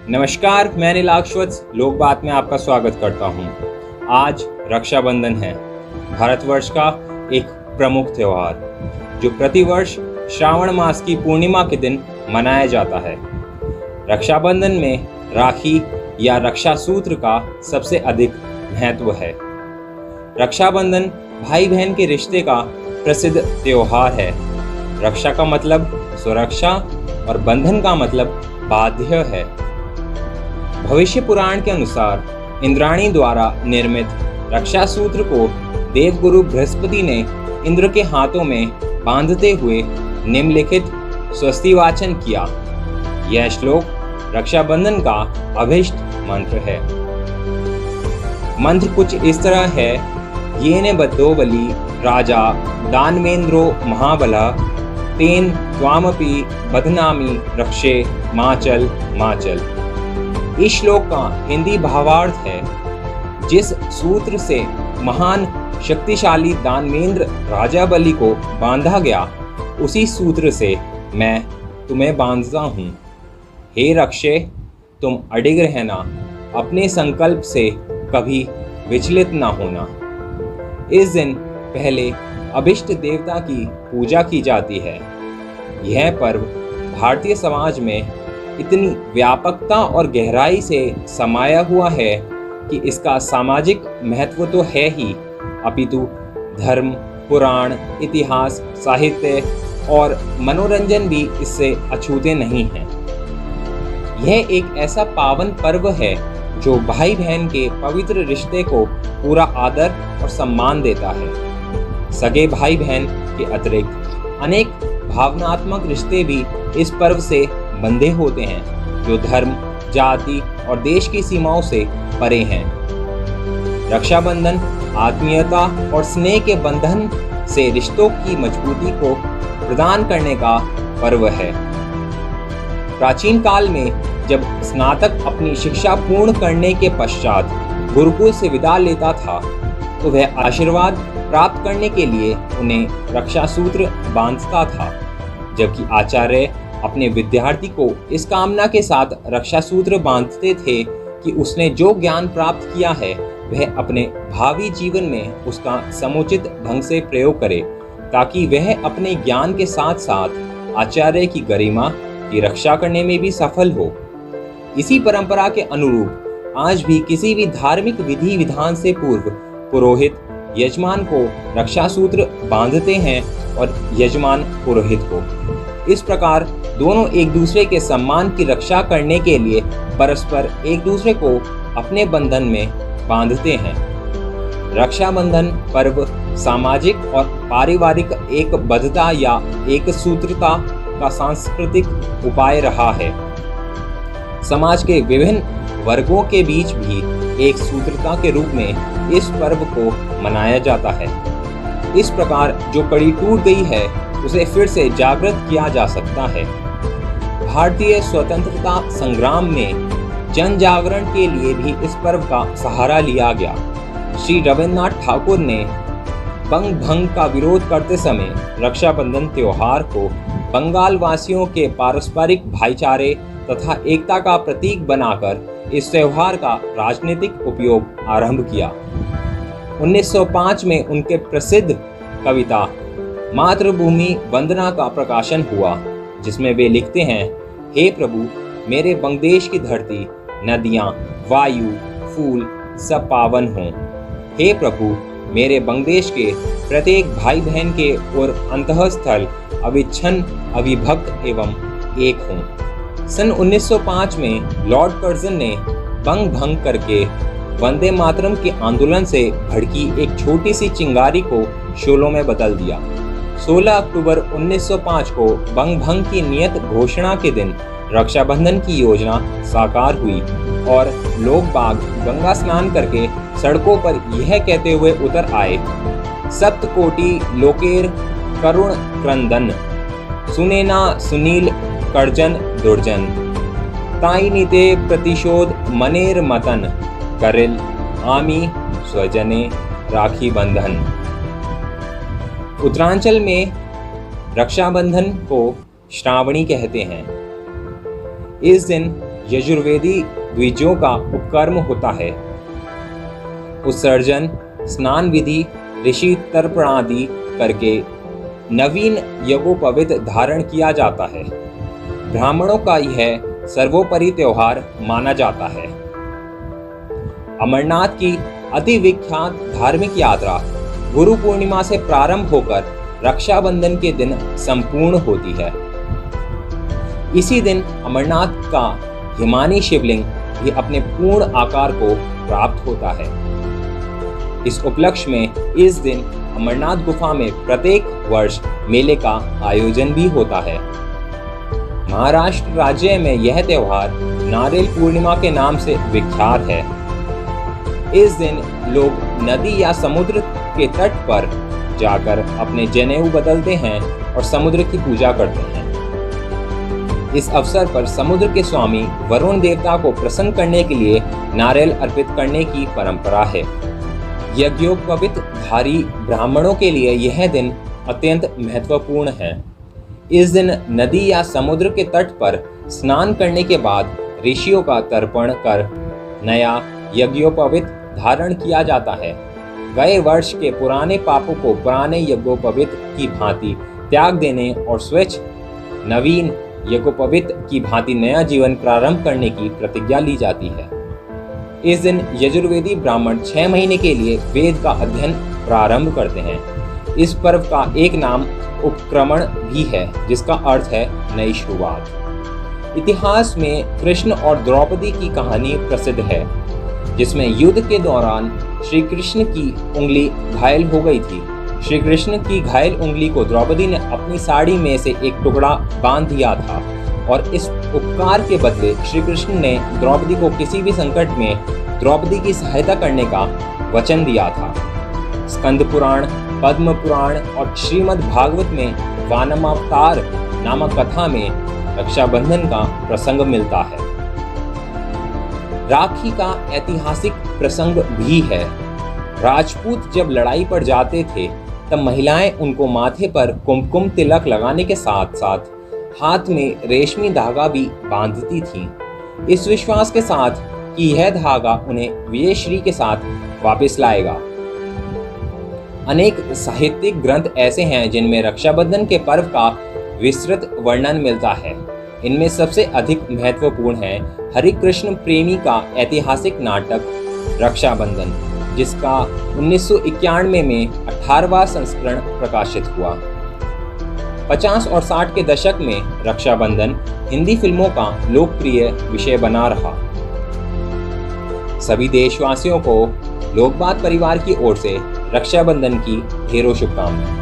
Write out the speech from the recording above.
नमस्कार, मैं अनिल आक्षवत्स लोक बात में आपका स्वागत करता हूं। आज रक्षाबंधन है, भारतवर्ष का एक प्रमुख त्योहार जो प्रतिवर्ष श्रावण मास की पूर्णिमा के दिन मनाया जाता है। रक्षाबंधन में राखी या रक्षा सूत्र का सबसे अधिक महत्व है। रक्षाबंधन भाई बहन के रिश्ते का प्रसिद्ध त्योहार है। रक्षा का मतलब सुरक्षा और बंधन का मतलब बाध्य है। भविष्य पुराण के अनुसार इंद्राणी द्वारा निर्मित रक्षा सूत्र को देवगुरु बृहस्पति ने इंद्र के हाथों में बांधते हुए निम्नलिखित स्वस्ति वाचन किया। यह श्लोक रक्षाबंधन का अभिष्ट मंत्र है। मंत्र कुछ इस तरह है: येन बद्धो बलि राजा दानवेंद्रो महाबला तेन त्वामपि बध्नामि रक्षे माचल माचल। इस श्लोक का हिंदी भावार्थ है, जिस सूत्र से महान शक्तिशाली दानवेंद्र राजा बलि को बांधा गया, उसी सूत्र से मैं तुम्हें बांधता हूँ। हे रक्षे, तुम अडिग रहना, अपने संकल्प से कभी विचलित न होना। इस दिन पहले अभिष्ट देवता की पूजा की जाती है। यह पर्व भारतीय समाज में इतनी व्यापकता और गहराई से समाया हुआ है कि इसका सामाजिक महत्व तो है ही, अपितु धर्म, पुराण, इतिहास, साहित्य और मनोरंजन भी इससे अछूते नहीं हैं। यह एक ऐसा पावन पर्व है जो भाई बहन के पवित्र रिश्ते को पूरा आदर और सम्मान देता है। सगे भाई बहन के अतिरिक्त अनेक भावनात्मक रिश्ते भी इस पर्व से बंधे होते हैं, जो धर्म, जाति और देश की सीमाओं से परे हैं। रक्षाबंधन आत्मीयता और स्नेह के बंधन से रिश्तों की मजबूती को प्रदान करने का पर्व है। प्राचीन काल में जब स्नातक अपनी शिक्षा पूर्ण करने के पश्चात गुरुकुल से विदा लेता था, तो वह आशीर्वाद प्राप्त करने के लिए उन्हें रक्षा सूत्र बांधता था, जबकि आचार्य अपने विद्यार्थी को इस कामना के साथ रक्षा सूत्र बांधते थे कि उसने जो ज्ञान प्राप्त किया है वह अपने भावी जीवन में उसका समुचित ढंग से प्रयोग करे, ताकि वह अपने ज्ञान के साथ साथ आचार्य की गरिमा की रक्षा करने में भी सफल हो। इसी परंपरा के अनुरूप आज भी किसी भी धार्मिक विधि विधान से पूर्व पुरोहित यजमान को रक्षा सूत्र बांधते हैं और यजमान पुरोहित को। इस प्रकार दोनों एक दूसरे के सम्मान की रक्षा करने के लिए परस्पर एक दूसरे को अपने बंधन में बांधते हैं। रक्षाबंधन पर्व सामाजिक और पारिवारिक एकबद्धता या एक सूत्रता का सांस्कृतिक उपाय रहा है। समाज के विभिन्न वर्गों के बीच भी एक सूत्रता के रूप में इस पर्व को मनाया जाता है। इस प्रकार जो कड़ी टूट गई है उसे फिर से जागृत किया जा सकता है। भारतीय स्वतंत्रता संग्राम में जन जागरण के लिए भी इस पर्व का सहारा लिया गया। श्री रविन्द्रनाथ ठाकुर ने बंग भंग का विरोध करते समय रक्षाबंधन त्योहार को बंगाल वासियों के पारस्परिक भाईचारे तथा एकता का प्रतीक बनाकर इस त्योहार का राजनीतिक उपयोग आरंभ किया। 1905 में उनके प्रसिद्ध कविता मातृभूमि वंदना का प्रकाशन हुआ, जिसमें वे लिखते हैं: हे प्रभु, मेरे बंगदेश की धरती, नदियाँ, वायु, फूल सब पावन हों। हे प्रभु, मेरे बंगदेश के प्रत्येक भाई बहन के और अंतःस्थल अविच्छिन्न, अविभक्त एवं एक हों। सन 1905 में लॉर्ड कर्जन ने बंग भंग करके वंदे मातरम के आंदोलन से भड़की एक छोटी सी चिंगारी को शोलों में बदल दिया। 16 अक्टूबर 1905 को बंग भंग की नियत घोषणा के दिन रक्षाबंधन की योजना साकार हुई और लोग बाग गंगा स्नान करके सड़कों पर यह कहते हुए उतर आए: सप्तकोटि लोकेर करुण क्रंदन, सुनेना सुनील कर्जन दुर्जन, ताई नीते प्रतिशोध मनेर मतन, करिल आमी स्वजने राखी बंधन। उत्तरांचल में रक्षाबंधन को श्रावणी कहते हैं। इस दिन यजुर्वेदी द्विजों का उपकर्म होता है। उत्सर्जन, स्नान विधि, ऋषि तर्पणादि करके नवीन यज्ञोपवीत धारण किया जाता है। ब्राह्मणों का यह सर्वोपरि त्योहार माना जाता है। अमरनाथ की अति विख्यात धार्मिक यात्रा गुरु पूर्णिमा से प्रारंभ होकर रक्षाबंधन के दिन संपूर्ण होती है। इसी दिन अमरनाथ का हिमानी शिवलिंग भी अपने पूर्ण आकार को प्राप्त होता है। इस उपलक्ष्य में इस दिन अमरनाथ गुफा में प्रत्येक वर्ष मेले का आयोजन भी होता है। महाराष्ट्र राज्य में यह त्योहार नारियल पूर्णिमा के नाम से विख्यात है। इस दिन लोग नदी या समुद्र के तट पर जाकर अपने जनेऊ बदलते हैं और समुद्र की पूजा करते हैं। इस अवसर पर समुद्र के स्वामी वरुण देवता को प्रसन्न करने के लिए नारियल अर्पित करने की परंपरा है। यज्ञोपवीत धारी ब्राह्मणों के लिए यह दिन अत्यंत महत्वपूर्ण है। इस दिन नदी या समुद्र के तट पर स्नान करने के बाद ऋषियों का तर्पण कर नया यज्ञोपवीत धारण किया जाता है। गए वर्ष के पुराने पापों को पुराने यज्ञोपवीत की भांति त्याग देने और स्वच्छ नवीन यज्ञोपवीत की भांति नया जीवन प्रारंभ करने की प्रतिज्ञा ली जाती है। इस दिन यजुर्वेदी ब्राह्मण 6 महीने के लिए वेद का अध्ययन प्रारंभ करते हैं। इस पर्व का एक नाम उपक्रमण भी है, जिसका अर्थ है नई शुरुआत। इतिहास में कृष्ण और द्रौपदी की कहानी प्रसिद्ध है, जिसमें युद्ध के दौरान श्री कृष्ण की उंगली घायल हो गई थी। श्री कृष्ण की घायल उंगली को द्रौपदी ने अपनी साड़ी में से एक टुकड़ा बांध दिया था और इस उपकार के बदले श्री कृष्ण ने द्रौपदी को किसी भी संकट में द्रौपदी की सहायता करने का वचन दिया था। स्कंद पुराण, पद्म पुराण और श्रीमद् भागवत में वानमावतार नामक कथा में रक्षाबंधन का प्रसंग मिलता है। राखी का ऐतिहासिक प्रसंग भी है। राजपूत जब लड़ाई पर जाते थे तब महिलाएं उनको माथे पर कुमकुम तिलक लगाने के साथ साथ हाथ में रेशमी धागा भी बांधती थीं, इस विश्वास के साथ कि यह धागा उन्हें विजयश्री के साथ वापस लाएगा। अनेक साहित्यिक ग्रंथ ऐसे हैं जिनमें रक्षाबंधन के पर्व का विस्तृत वर्णन मिलता है। इनमें सबसे अधिक महत्वपूर्ण है हरिकृष्ण प्रेमी का ऐतिहासिक नाटक रक्षाबंधन, जिसका 1991 में 18वां संस्करण प्रकाशित हुआ। 50 और 60 के दशक में रक्षाबंधन हिंदी फिल्मों का लोकप्रिय विषय बना रहा। सभी देशवासियों को लोकबात परिवार की ओर से रक्षाबंधन की ढेरों शुभकामनाएं।